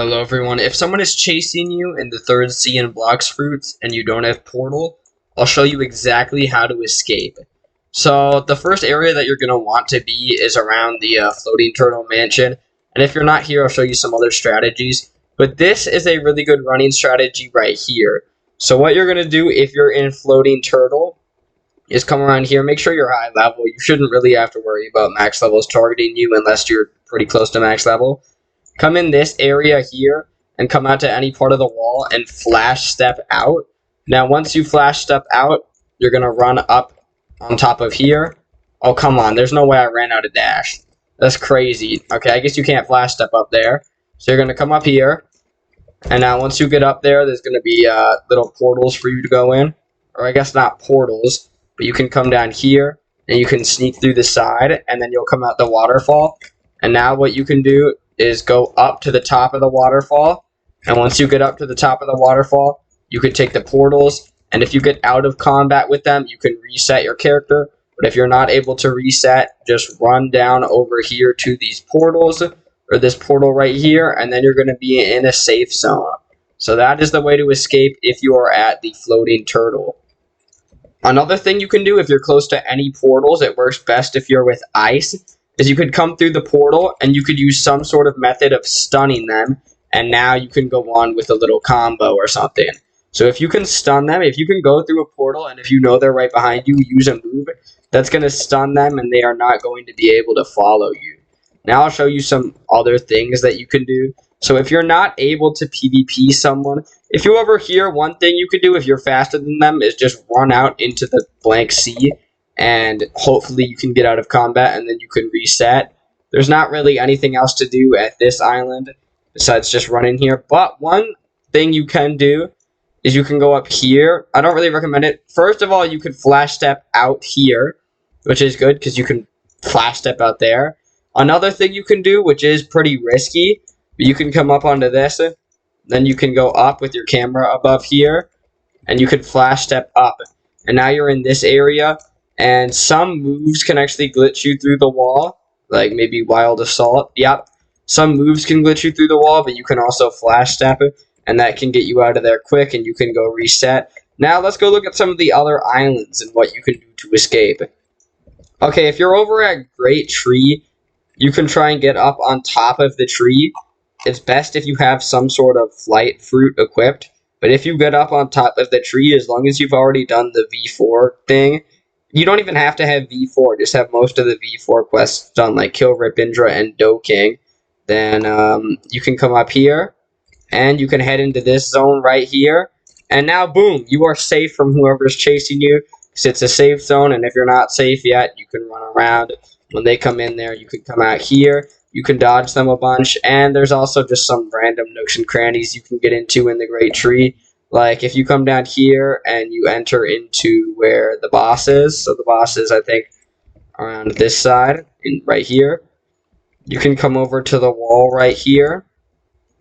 Hello everyone. If someone is chasing you in the third sea in Blox Fruits and you don't have portal, I'll show you exactly how to escape. So the first area that you're going to want to be is around the floating turtle mansion. And if you're not here, I'll show you some other strategies. But this is a really good running strategy right here. So what you're going to do if you're in floating turtle is come around here. Make sure you're high level. You shouldn't really have to worry about max levels targeting you unless you're pretty close to max level. Come in this area here and come out to any part of the wall and flash step out. Now, once you flash step out, you're going to run up on top of here. Oh, come on. There's no way I ran out of dash. That's crazy. Okay, I guess you can't flash step up there. So you're going to come up here. And now once you get up there, there's going to be little portals for you to go in. Or I guess not portals, but you can come down here and you can sneak through the side. And then you'll come out the waterfall. And now what you can do is go up to the top of the waterfall, and once you get up to the top of the waterfall, you can take the portals, and if you get out of combat with them, you can reset your character. But if you're not able to reset, just run down over here to these portals, or this portal right here, and then you're going to be in a safe zone. So that is the way to escape if you are at the floating turtle. Another thing you can do if you're close to any portals, it works best if you're with ice, is you could come through the portal and you could use some sort of method of stunning them, and now you can go on with a little combo or something. So if you can stun them, if you can go through a portal and if you know they're right behind you, use a move that's going to stun them and they are not going to be able to follow you. Now I'll show you some other things that you can do. So if you're not able to PvP someone, if you're over here, one thing you could do if you're faster than them is just run out into the blank sea, and hopefully you can get out of combat and then you can reset. There's not really anything else to do at this island besides just run in here. But one thing you can do is you can go up here. I don't really recommend it. First of all, you could flash step out here, which is good because you can flash step out there. Another thing you can do, which is pretty risky, but you can come up onto this. Then you can go up with your camera above here, and you can flash step up. And now you're in this area. And some moves can actually glitch you through the wall, like maybe Wild Assault. Yep, some moves can glitch you through the wall, but you can also flash step it, and that can get you out of there quick, and you can go reset. Now let's go look at some of the other islands and what you can do to escape. Okay, if you're over at Great Tree, you can try and get up on top of the tree. It's best if you have some sort of flight fruit equipped, but if you get up on top of the tree, as long as you've already done the V4 thing, you don't even have to have V4, just have most of the V4 quests done, like Kill Ripindra and Do King. Then you can come up here, and you can head into this zone right here. And now, boom, you are safe from whoever's chasing you, because it's a safe zone, and if you're not safe yet, you can run around. When they come in there, you can come out here, you can dodge them a bunch, and there's also just some random nooks and crannies you can get into in the Great Tree. Like, if you come down here and you enter into where the boss is, so the boss is, I think, around this side, right here. You can come over to the wall right here.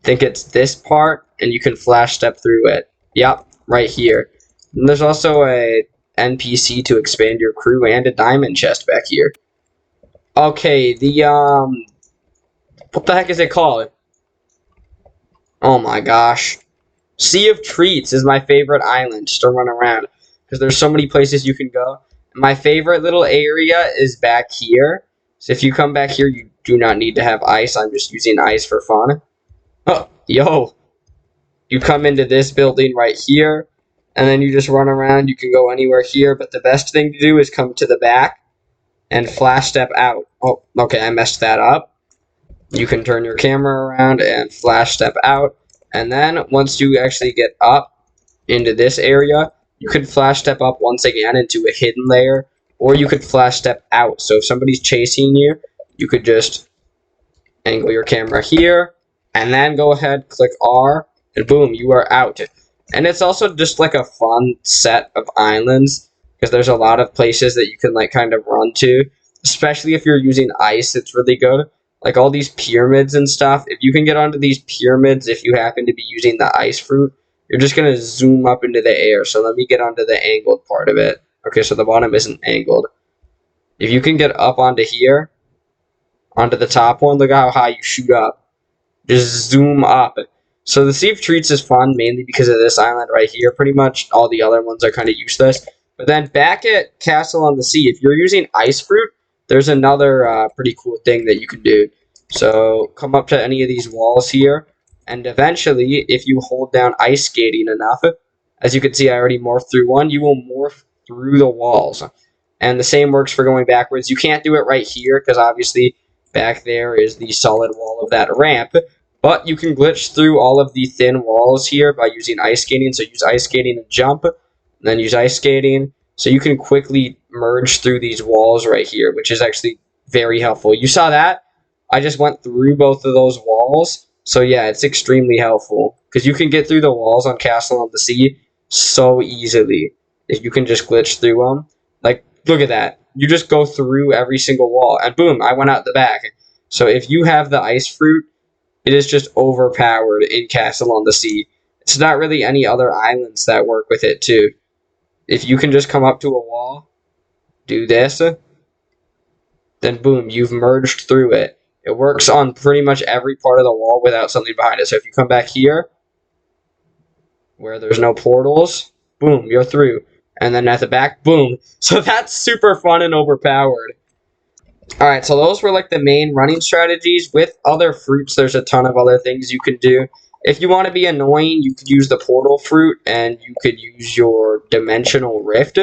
I think it's this part, and you can flash step through it. Yep, right here. And there's also a NPC to expand your crew and a diamond chest back here. Okay, what the heck is it called? Oh my gosh. Sea of Treats is my favorite island just to run around, because there's so many places you can go. My favorite little area is back here. So if you come back here, you do not need to have ice. I'm just using ice for fun. Oh, yo. You come into this building right here, and then you just run around. You can go anywhere here, but the best thing to do is come to the back and flash step out. Oh, okay, I messed that up. You can turn your camera around and flash step out. And then, once you actually get up into this area, you can flash step up once again into a hidden layer, or you could flash step out. So if somebody's chasing you, you could just angle your camera here, and then go ahead, click R, and boom, you are out. And it's also just like a fun set of islands, because there's a lot of places that you can like kind of run to, especially if you're using ice. It's really good. Like all these pyramids and stuff, if you can get onto these pyramids, if you happen to be using the ice fruit, you're just going to zoom up into the air. So let me get onto the angled part of it. Okay, so the bottom isn't angled. If you can get up onto here, onto the top one, look at how high you shoot up. just zoom up. So the Sea of Treats is fun mainly because of this island right here. Pretty much all the other ones are kind of useless. But then back at Castle on the Sea, if you're using Ice Fruit, there's another pretty cool thing that you can do. So come up to any of these walls here, and eventually, if you hold down Ice Skating enough, as you can see, I already morphed through one, you will morph through the walls. And the same works for going backwards. You can't do it right here, because obviously back there is the solid wall of that ramp. But you can glitch through all of the thin walls here by using Ice Skating. So use Ice Skating and jump, and then use Ice Skating. So you can quickly merge through these walls right here, which is actually very helpful. You saw that? I just went through both of those walls. So yeah, it's extremely helpful. Because you can get through the walls on Castle on the Sea so easily. If you can just glitch through them. Like, look at that. You just go through every single wall. And boom, I went out the back. So if you have the Ice Fruit, it is just overpowered in Castle on the Sea. It's not really any other islands that work with it, too. If you can just come up to a wall, do this, then boom, you've merged through it. It works on pretty much every part of the wall without something behind it. So if you come back here, where there's no portals, boom, you're through. And then at the back, boom. So that's super fun and overpowered. Alright, so those were like the main running strategies. With other fruits, there's a ton of other things you can do. If you want to be annoying, you could use the portal fruit, and you could use your dimensional rift.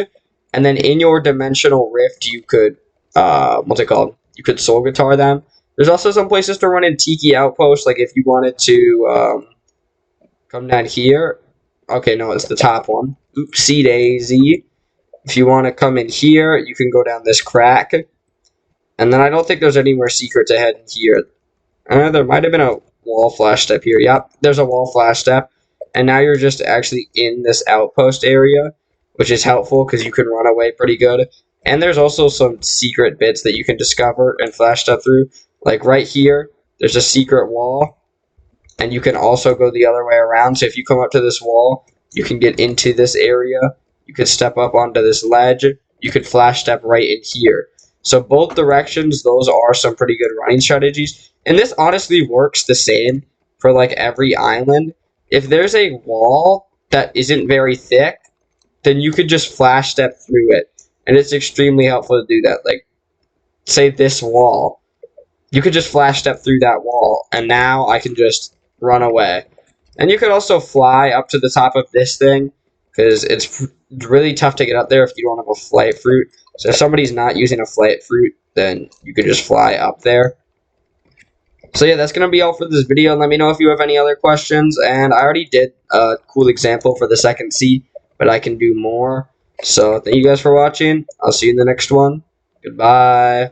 And then in your dimensional rift, you could, what's it called? You could soul guitar them. There's also some places to run in Tiki Outpost, like if you wanted to, come down here. Okay, no, it's the top one. Oopsie daisy. If you want to come in here, you can go down this crack. And then I don't think there's anywhere secret to head in here. There might have been a wall flash step here. Yep, there's a wall flash step. And now you're just actually in this outpost area, which is helpful because you can run away pretty good. And there's also some secret bits that you can discover and flash step through. Like right here, there's a secret wall. And you can also go the other way around. So if you come up to this wall, you can get into this area. You can step up onto this ledge. You could flash step right in here. So both directions, those are some pretty good running strategies. And this honestly works the same for like every island. If there's a wall that isn't very thick, then you could just flash step through it. And it's extremely helpful to do that. Like, say this wall. You could just flash step through that wall. And now I can just run away. And you could also fly up to the top of this thing, because it's really tough to get up there if you don't have a flight fruit. So if somebody's not using a flight fruit, then you could just fly up there. So yeah, that's going to be all for this video. Let me know if you have any other questions. And I already did a cool example for the second sea, but I can do more. So thank you guys for watching. I'll see you in the next one. Goodbye.